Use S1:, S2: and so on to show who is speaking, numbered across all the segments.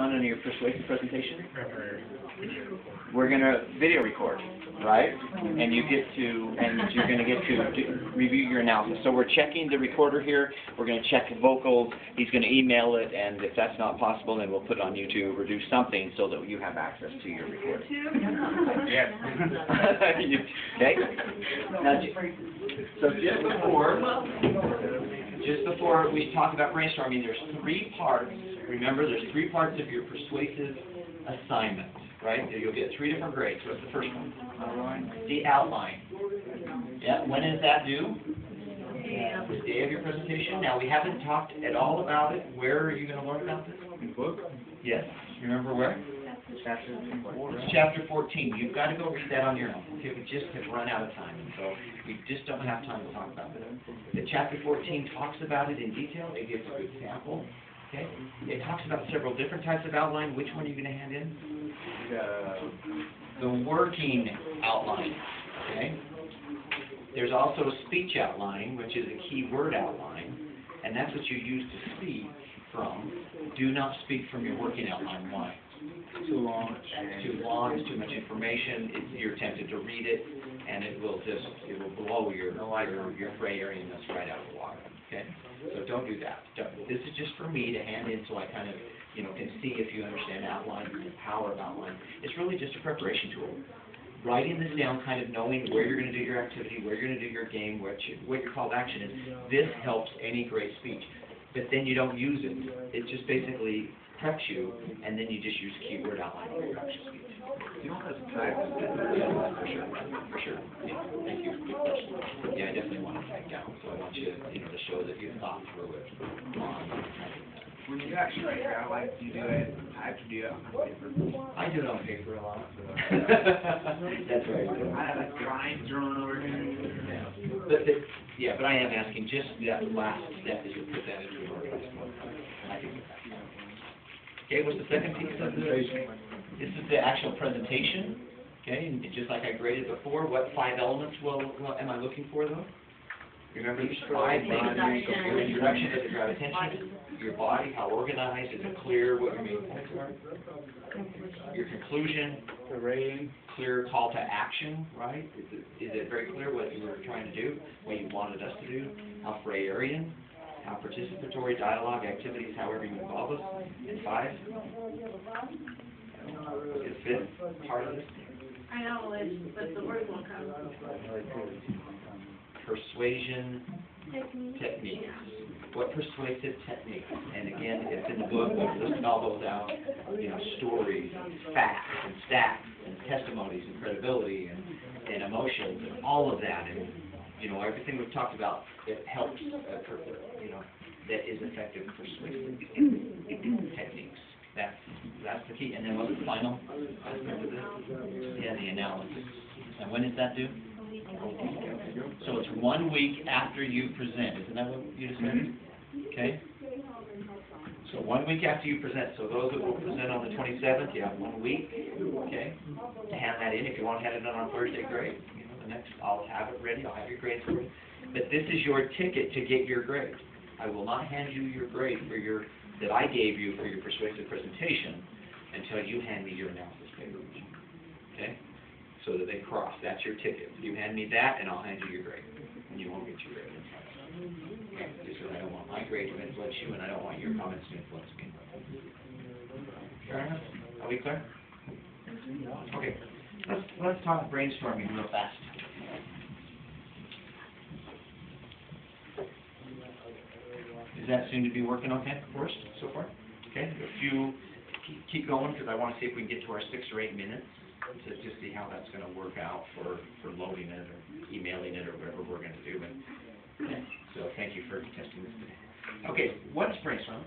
S1: on in your persuasive presentation? We're going to video record, right? And you're going to get to review your analysis. So we're checking the recorder here. We're going to check vocals. He's going to email it, and if that's not possible, then we'll put it on YouTube or do something so that you have access to your recording. Yes. Okay? Now, so just before we talk about brainstorming, there's three parts. Remember, there's three parts of your persuasive assignment, right? You'll get 3 different grades. What's the first one? Outline. The outline. Yeah, when is that due? The day of your presentation. Now, we haven't talked at all about it. Where are you going to learn about this? In the book? Yes. Remember where? Chapter 14. You've got to go read that on your own. Okay, we just have run out of time, so we just don't have time to talk about it. The chapter 14 talks about it in detail. It gives a good sample. Okay. It talks about several different types of outline. Which one are you going to hand in? The working outline. Okay. There's also a speech outline, which is a keyword outline, and that's what you use to speak from. Do not speak from your working outline. Why? Too long. Too long. It's too much information. You're tempted to read it, and it will blow your gray areaness right out of the water. Okay. So don't do that. This is just for me to hand in so I kind of, can see if you understand outline, the power of outline. It's really just a preparation tool. Writing this down, kind of knowing where you're going to do your activity, where you're going to do your game, what your call to action is, this helps any great speech. But then you don't use it. It just basically preps you, and then you just use keyword outline for your actual speech.
S2: You don't have to type.
S1: Yeah, for sure. For sure. Yeah, thank you. Good question. Yeah, I definitely want to type down, so I want you to show that you've thought through it.
S2: When you actually write your outline, do you do it typed or do you do it on paper?
S1: I do it on paper a lot. That's right.
S2: I have like lines drawn over here.
S1: Yeah, but I am asking just that last step is to put that into an organized form. I can get that. Okay, what's the second piece of this? This is the actual presentation. Okay, and just like I graded before, what 5 elements am I looking for though? Remember these 5 things. Your introduction, does it grab attention? Your body, how organized, is it clear what your main points are? Your conclusion,
S2: The rating.
S1: clear call to action, right? Is it very clear what you were trying to do, what you wanted us to do? How Freyerian? How participatory, dialogue, activities, however you involve us? And 5? Is 5th part of this?
S3: I know, but the word won't come.
S1: Persuasion techniques. What persuasive techniques? And again, it's in the book. We've listed all those out. Stories, and facts, and stats, and testimonies, and credibility, and emotions, and all of that, and everything we've talked about that helps, that is effective persuasive techniques. That's the key. And then what's the final aspect of this? Yeah, the analysis. And when is that due? So it's 1 week after you present. Isn't that what you just said? Okay. So 1 week after you present. So those that will present on the 27th, you have 1 week, okay, to hand that in. If you want to have it done on Thursday, great. I'll have it ready. I'll have your grades for you. But this is your ticket to get your grade. I will not hand you your grade that I gave you for your persuasive presentation until you hand me your analysis papers. Okay? So that they cross. That's your ticket. You hand me that, and I'll hand you your grade. And you won't get your grade. Okay? Just because I don't want my grade to influence you, and I don't want your comments to influence me. Fair enough? Are we clear? Okay. Let's talk brainstorming real fast. Does that seem to be working okay for us so far? Okay. If you keep going, because I want to see if we can get to our 6 or 8 minutes to just see how that's going to work out for loading it or emailing it or whatever we're going to do. Okay. So thank you for testing this today. Okay. What's brainstorm?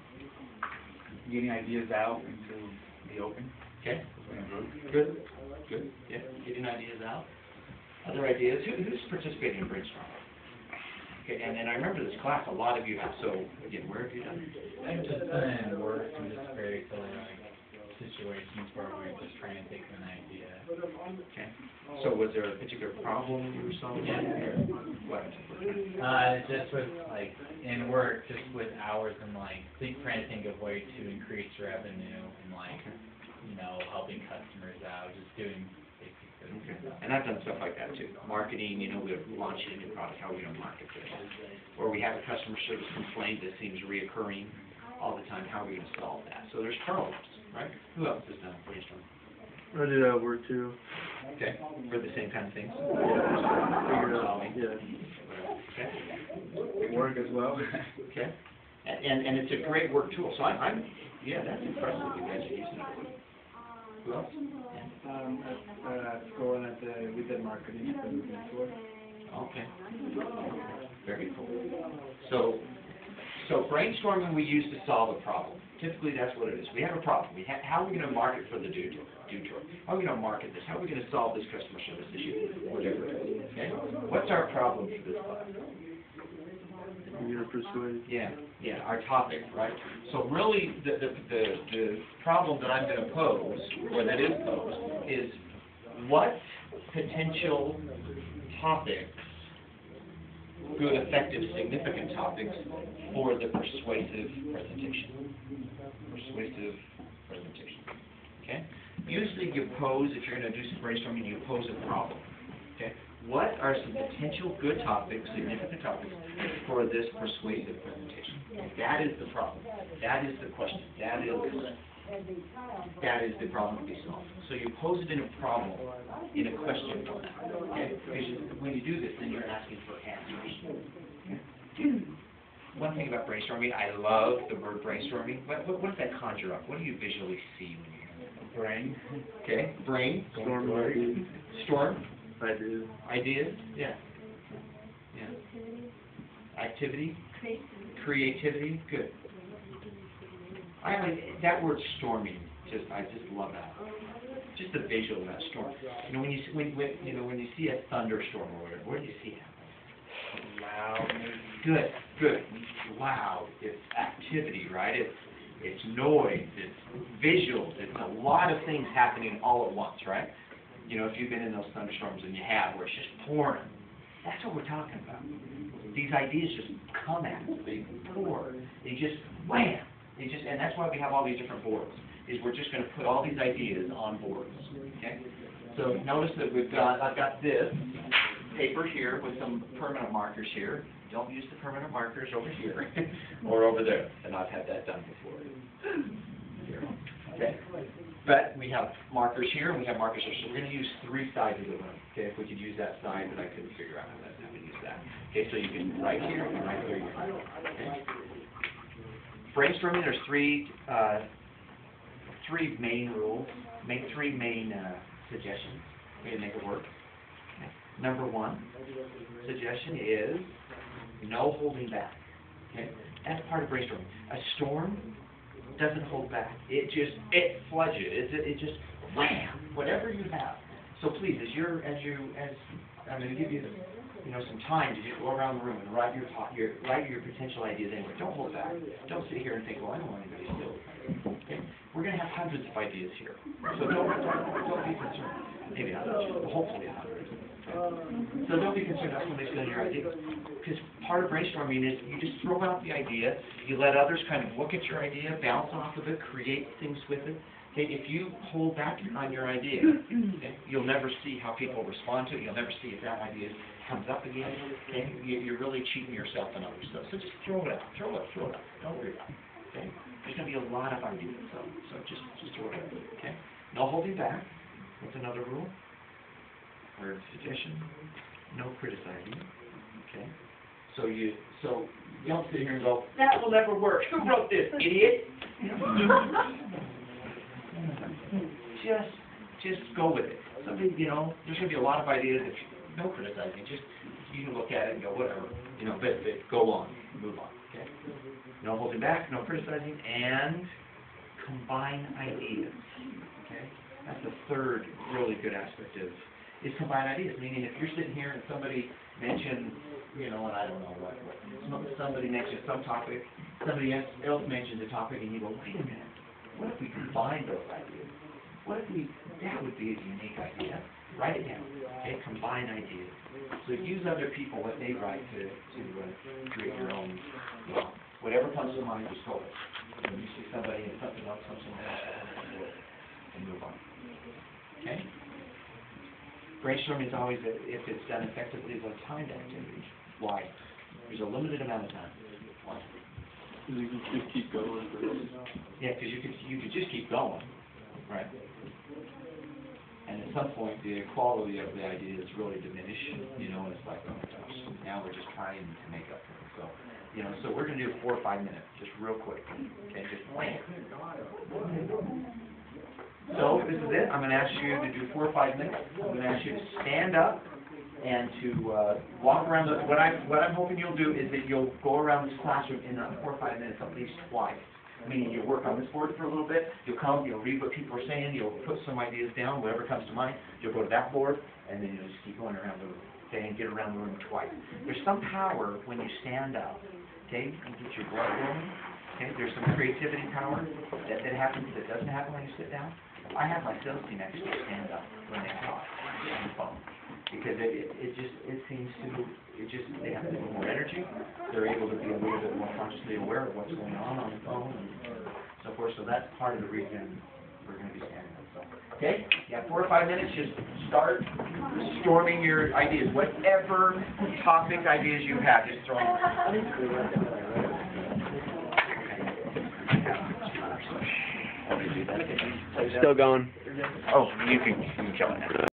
S2: Getting ideas out into the open.
S1: Okay. Good. Good. Yeah. Getting ideas out. Other ideas. Who's participating in brainstorm? Okay. And I remember this class. A lot of you have. So again, where have you done it?
S4: I've just done it in work and just very silly situations where we're just trying to think of an idea.
S1: Okay. So was there a particular problem you were solving, or what?
S4: Just with, like, in work, just with hours and, like, trying to think of ways to increase revenue and, like, you know, helping customers out, just doing basic
S1: Okay.
S4: good stuff.
S1: And I've done stuff like that too. Marketing, you know, we're launching a new product, how are we gonna market this? Or we have a customer service complaint that seems reoccurring all the time, how are we gonna solve that? So there's problems, right? Who else has done brainstorming?
S5: I did at work too.
S1: Okay, for the same kind of things?
S5: Figured out,
S1: Solving,
S5: yeah.
S1: whatever, okay?
S2: Work as well.
S1: Okay, and it's a great work tool, so I'm, yeah, that's impressive, you guys are using it. Who else?
S2: At school and we did marketing for the school.
S1: Okay. Very cool. So brainstorming we use to solve a problem. Typically, that's what it is. We have a problem. How are we going to market for the due tour? How are we going to market this? How are we going to solve this customer service issue? Whatever it is. Okay? What's our problem for this class?
S5: You're gonna persuade.
S1: Yeah, our topic, right? So really, the problem that I'm going to pose, or that is posed, is what potential topics, good, effective, significant topics, for the persuasive presentation. Persuasive presentation. Okay? Usually you pose, if you're going to do some brainstorming, you pose a problem. Okay? What are some potential good topics, significant topics, for this persuasive presentation? That is the problem. That is the question. That is the problem to be solved. So you pose it in a problem, in a question format. Okay? Because when you do this, then you're asking for answers. Okay? One thing about brainstorming, I love the word brainstorming. What does that conjure up? What do you visually see when you hear that?
S4: Brain.
S1: Okay, brain.
S5: Storm ideas.
S1: Storm.
S5: Ideas.
S1: Ideas. Yeah. Yeah. Activity. Creativity. Good. I like that word storming. I just love that. Just the visual of that storm. You know, when you see a thunderstorm or whatever, what do you see happening?
S4: Loud.
S1: Good. Loud. It's activity, right? It's noise. It's visuals. It's a lot of things happening all at once, right? You know, if you've been in those thunderstorms and you have, where it's just pouring, that's what we're talking about. These ideas just come at us. They pour. They just wham. And that's why we have all these different boards. Is we're just going to put all these ideas on boards. Okay. So notice that I've got this paper here with some permanent markers here. Don't use the permanent markers over here or over there. And I've had that done before. Here. Okay. But we have markers here and we have markers here. So we're going to use three sides of the room. Okay. If we could use that side, but I couldn't figure out how to use that. Okay. So you can write here and write here. Okay. Brainstorming. There's three main rules. Make three main suggestions. Way to make it work. Okay. Number one suggestion is no holding back. Okay, that's part of brainstorming. A storm doesn't hold back. It floods you. It just wham, whatever you have. So please, I'm going to give you some time to just go around the room and write your potential ideas anyway. Don't hold back. Don't sit here and think, well, I don't want anybody to steal it. Okay, we're going to have hundreds of ideas here, so don't be concerned. Maybe hundreds, but hopefully hundreds. Okay? So don't be concerned about somebody stealing your ideas, because part of brainstorming is you just throw out the idea, you let others kind of look at your idea, bounce off of it, create things with it. Okay, if you hold back on your idea, okay, you'll never see how people respond to it. You'll never see if that idea comes up again. Okay, you're really cheating yourself and other stuff. So just throw it out. Throw it out. Don't worry about it. Okay, there's going to be a lot of ideas. So just throw it out. Okay, no holding back. What's another rule or suggestion? No criticizing. Okay, so you don't sit here and go, that will never work. Who wrote this, idiot? Just go with it. Something, there's going to be a lot of ideas. No criticizing. Just you can look at it and go, whatever. But go on, move on. Okay. No holding back, no criticizing, and combine ideas. Okay. That's the third really good aspect is combine ideas. Meaning, if you're sitting here and somebody mentions, and I don't know what somebody mentions some topic, somebody else mentions a topic, and you go, wait a minute. What if we combine those ideas? What if we that would be a unique idea. Write it down, okay, combine ideas. So use other people, what they write to create your own, whatever comes to mind, just go with it. When you see somebody and something else comes to mind, and move on. Okay? Brainstorming is always, if it's done effectively, is a timed activity. Why? There's a limited amount of time. Why?
S5: You can just keep going.
S1: Yeah, because you could just keep going, right? And at some point, the quality of the ideas really diminish, and it's like, oh my gosh, now we're just trying to make up for it. So, so we're going to do 4 or 5 minutes, just real quick. Okay, just plan. So this is it. I'm going to ask you to do 4 or 5 minutes. I'm going to ask you to stand up and to walk around. What I'm hoping you'll do is that you'll go around this classroom in 4 or 5 minutes at least twice. Meaning you'll work on this board for a little bit, you'll come, you'll read what people are saying, you'll put some ideas down, whatever comes to mind, you'll go to that board, and then you'll just keep going around the room, okay, and get around the room twice. There's some power when you stand up, okay, and get your blood going, okay, there's some creativity power that happens that doesn't happen when you sit down. I have my sales team actually stand up when they talk on the phone, because they have a little more energy, they're able to be a little bit more consciously aware of what's going on the phone and so forth, so that's part of the reason we're going to be standing up. So, okay, you have 4 or 5 minutes, just start storming your ideas, whatever topic ideas you have, just throw them.
S5: Still going.
S1: Oh, you can kill it now.